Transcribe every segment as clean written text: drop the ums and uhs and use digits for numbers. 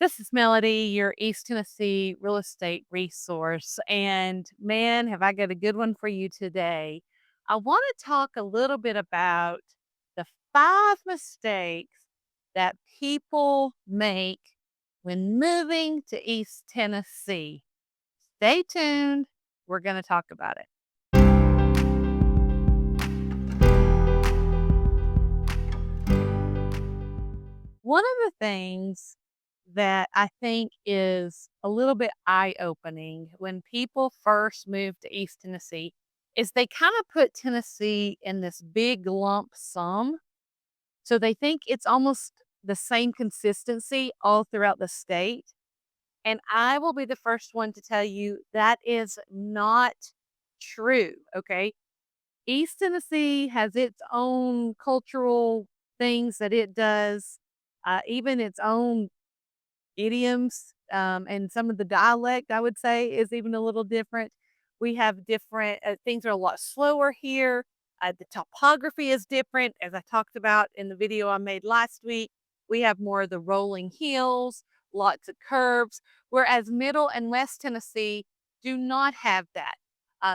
This is Melody, your East Tennessee real estate resource. And man, have I got a good one for you today. I want to talk a little bit about the 5 mistakes that people make when moving to East Tennessee. Stay tuned. We're going to talk about it. One of the things that I think is a little bit eye opening when people first move to East Tennessee is they kind of put Tennessee in this big lump sum. So they think it's almost the same consistency all throughout the state. And I will be the first one to tell you that is not true. Okay. East Tennessee has its own cultural things that it does, even its own idioms, and some of the dialect, I would say, is even a little different. We have different things are a lot slower here. The topography is different, as I talked about in the video I made last week. We have more of the rolling hills, lots of curves, whereas Middle and West Tennessee do not have that.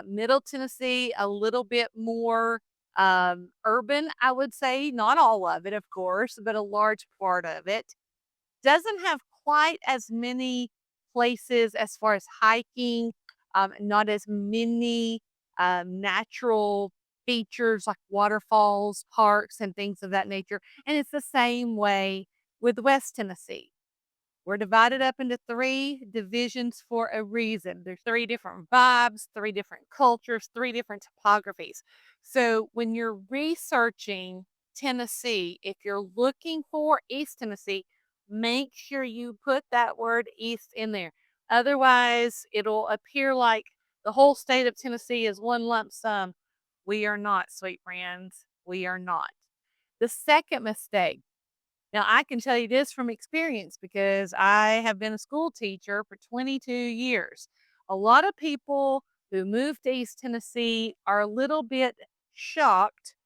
Middle Tennessee, a little bit more urban, I would say. Not all of it, of course, but a large part of it doesn't have quite as many places as far as hiking, not as many natural features like waterfalls, parks, and things of that nature. And it's the same way with West Tennessee. We're divided up into three divisions for a reason. There's three different vibes, three different cultures, three different topographies. So when you're researching Tennessee, if you're looking for East Tennessee, make sure you put that word east in there. Otherwise, it'll appear like the whole state of Tennessee is one lump sum. We are not, sweet friends. We are not. The second mistake, now, I can tell you this from experience because I have been a school teacher for 22 years. A lot of people who move to East Tennessee are a little bit shocked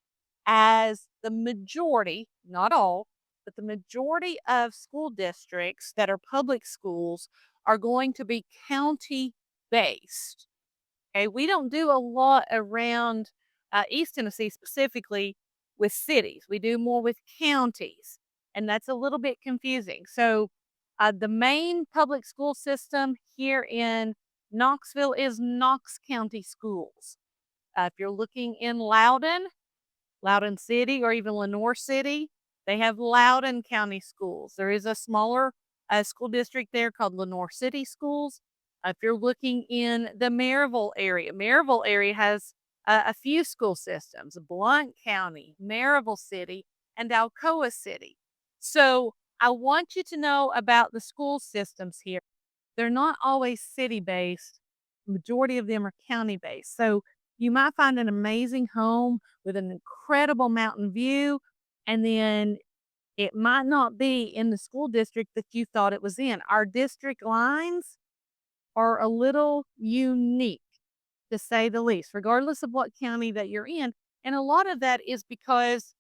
as the majority, not all, but the majority of school districts that are public schools are going to be county based. Okay, we don't do a lot around East Tennessee specifically with cities. We do more with counties, and that's a little bit confusing. So, the main public school system here in Knoxville is Knox County Schools. If you're looking in Loudoun City, or even Lenoir City, they have Loudoun County Schools. There is a smaller school district there called Lenoir City Schools. If you're looking in the Maryville area has a few school systems: Blount County, Maryville City, and Alcoa City. So I want you to know about the school systems here. They're not always city based. Majority of them are county based. So you might find an amazing home with an incredible mountain view, and then it might not be in the school district that you thought it was in. Our district lines are a little unique, to say the least, regardless of what county that you're in. And a lot of that is because,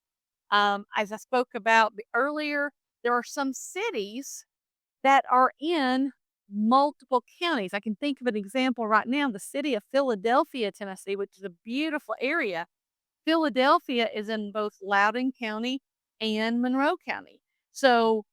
as I spoke about earlier, there are some cities that are in multiple counties. I can think of an example right now, the city of Philadelphia, Tennessee, which is a beautiful area. Philadelphia is in both Loudoun County and Monroe County. So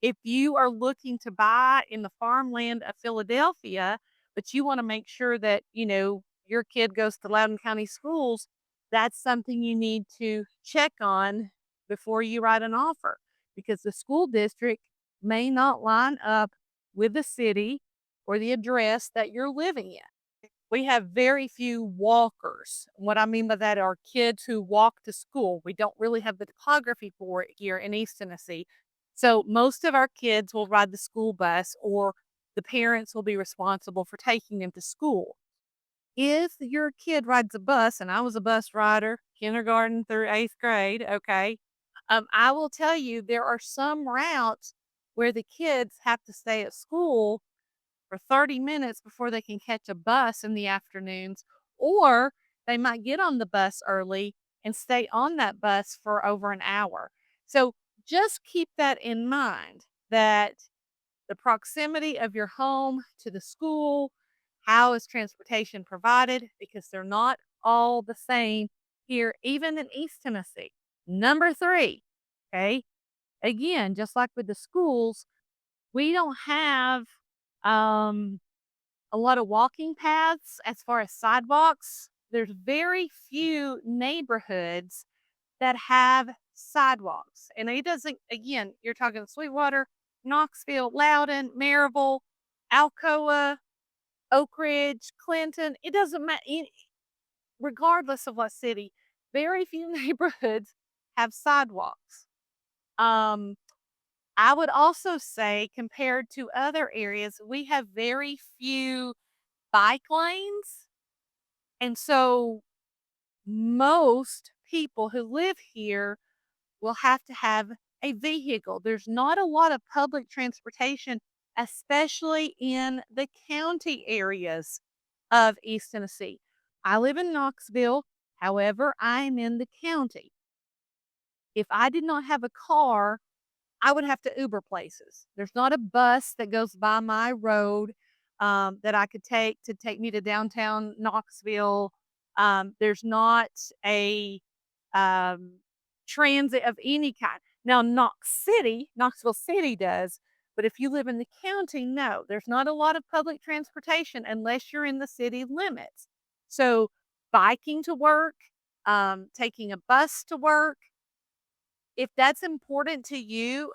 if you are looking to buy in the farmland of Philadelphia, but you want to make sure that, your kid goes to Loudoun County schools, that's something you need to check on before you write an offer, because the school district may not line up with the city or the address that you're living in. We have very few walkers. What I mean by that are kids who walk to school. We don't really have the topography for it here in East Tennessee. So most of our kids will ride the school bus, or the parents will be responsible for taking them to school. If your kid rides a bus, and I was a bus rider, kindergarten through 8th grade, okay, I will tell you there are some routes where the kids have to stay at school for 30 minutes before they can catch a bus in the afternoons, or they might get on the bus early and stay on that bus for over an hour. So just keep that in mind, that the proximity of your home to the school, how is transportation provided, because they're not all the same here, even in East Tennessee. Number three, okay, again, just like with the schools, we don't have um, a lot of walking paths as far as sidewalks. There's very few neighborhoods that have sidewalks. And it doesn't, again, you're talking Sweetwater, Knoxville, Loudon, Maryville, Alcoa, Oak Ridge, Clinton. It doesn't matter. Regardless of what city, very few neighborhoods have sidewalks. Um, I would also say, compared to other areas, we have very few bike lanes. And so most people who live here will have to have a vehicle. There's not a lot of public transportation, especially in the county areas of East Tennessee. I live in Knoxville. However, I'm in the county. If I did not have a car, I would have to Uber places. There's not a bus that goes by my road that I could take to take me to downtown Knoxville. There's not a um, transit of any kind. Now, Knoxville City does, but if you live in the county, no, there's not a lot of public transportation unless you're in the city limits. So, biking to work, taking a bus to work, if that's important to you,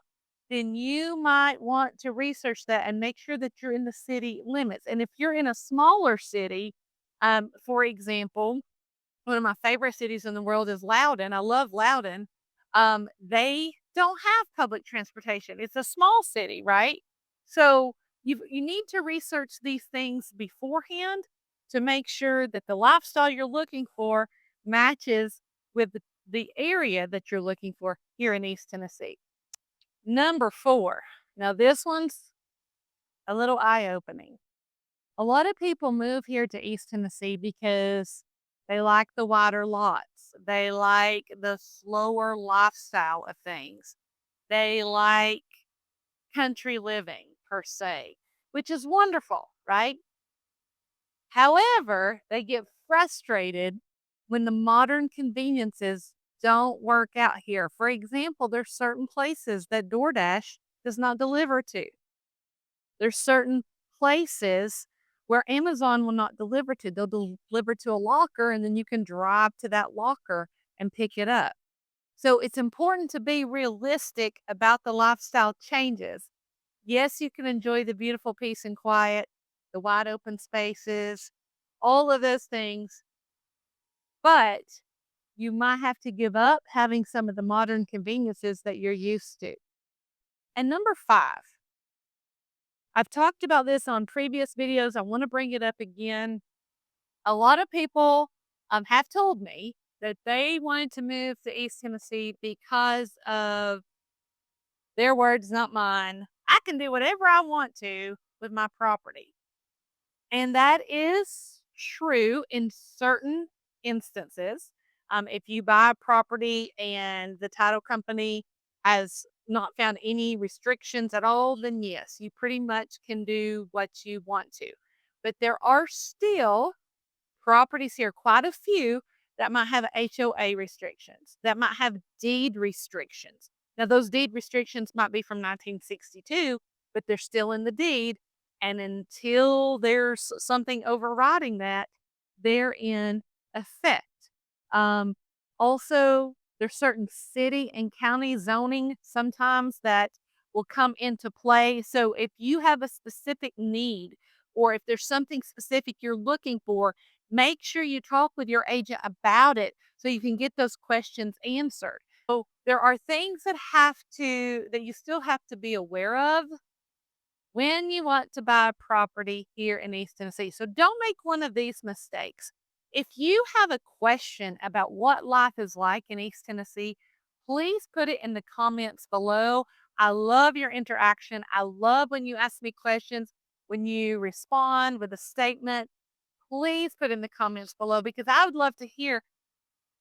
then you might want to research that and make sure that you're in the city limits. And if you're in a smaller city, for example, one of my favorite cities in the world is Loudon. I love Loudon. They don't have public transportation. It's a small city, right? So you need to research these things beforehand to make sure that the lifestyle you're looking for matches with the area that you're looking for here in East Tennessee. Number four. Now this one's a little eye-opening. A lot of people move here to East Tennessee because they like the wider lots. They like the slower lifestyle of things. They like country living per se, which is wonderful, right? However, they get frustrated when the modern conveniences don't work out here. For example, there's certain places that DoorDash does not deliver to. There's certain places where Amazon will not deliver to. They'll deliver to a locker and then you can drive to that locker and pick it up. So it's important to be realistic about the lifestyle changes. Yes, you can enjoy the beautiful peace and quiet, the wide open spaces, all of those things, but you might have to give up having some of the modern conveniences that you're used to. And number five, I've talked about this on previous videos. I want to bring it up again. A lot of people have told me that they wanted to move to East Tennessee because of their words, not mine. I can do whatever I want to with my property. And that is true in certain instances. If you buy a property and the title company has not found any restrictions at all, then yes, you pretty much can do what you want to. But there are still properties here, quite a few, that might have HOA restrictions, that might have deed restrictions. Now, those deed restrictions might be from 1962, but they're still in the deed. And until there's something overriding that, they're in effect. Um, Also, there's certain city and county zoning sometimes that will come into play. So if you have a specific need or if there's something specific you're looking for, make sure you talk with your agent about it so you can get those questions answered. So there are things that you still have to be aware of when you want to buy a property here in East Tennessee. So don't make one of these mistakes. If you have a question about what life is like in East Tennessee, please put it in the comments below. I love your interaction. I love when you ask me questions, when you respond with a statement. Please put in the comments below because I would love to hear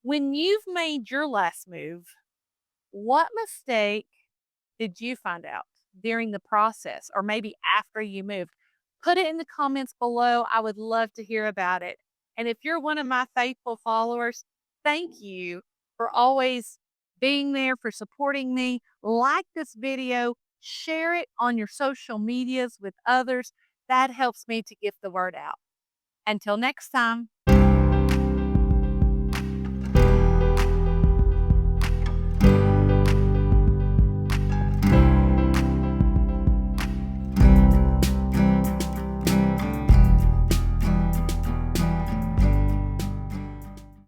when you've made your last move, what mistake did you find out? during the process or maybe after you moved? Put it in the comments below. I would love to hear about it. And if you're one of my faithful followers, thank you for always being there, for supporting me. Like this video, share it on your social medias with others. That helps me to get the word out. Until next time.